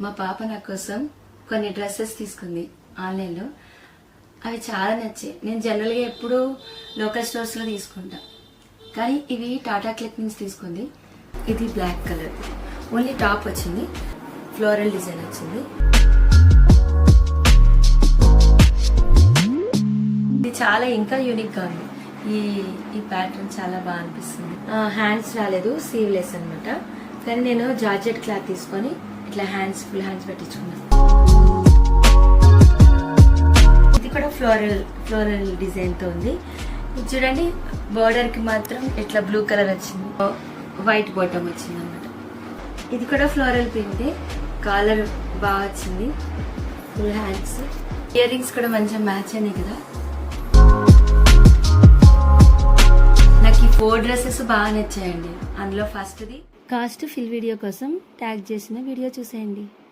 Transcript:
మా పాప నా కోసం కొన్ని డ్రెస్సెస్ తీసుకుంది ఆన్లైన్లో. అవి చాలా నచ్చాయి. నేను జనరల్గా ఎప్పుడూ లోకల్ స్టోర్స్లో తీసుకుంటా, కానీ ఇవి టాటా క్లిక్ నుంచి తీసుకుంది. ఇది బ్లాక్ కలర్, ఓన్లీ టాప్ వచ్చింది, ఫ్లోరల్ డిజైన్ వచ్చింది. ఇది చాలా ఇంకా యూనిక్గా ఉంది. ఈ ప్యాటర్న్ చాలా బాగా అనిపిస్తుంది. హ్యాండ్స్ రాలేదు, సీవ్లెస్ అనమాట. కానీ నేను జార్జెట్ క్లాత్ తీసుకొని ఇట్లా ఫుల్ హ్యాండ్స్ పెట్టించుకున్నాను. ఇది కూడా ఫ్లోరల్ డిజైన్ తో ఉంది. ఇది చూడండి, బోర్డర్ కి మాత్రం ఇట్లా బ్లూ కలర్ వచ్చింది, వైట్ బాటమ్ వచ్చింది అనమాట. ఇది కూడా ఫ్లోరల్ ప్రింట్, కాలర్ బాగా వచ్చింది, ఫుల్ హ్యాండ్స్. ఇయర్ రింగ్స్ కూడా మంచిగా మ్యాచ్ అయినాయి కదా. నాకు ఈ 4 డ్రెస్సెస్ బాగా నచ్చాయండి. అందులో ఫస్ట్ది కాస్ట్ ఫిల్ వీడియో కోసం ట్యాగ్ చేసిన వీడియో చూసేయండి.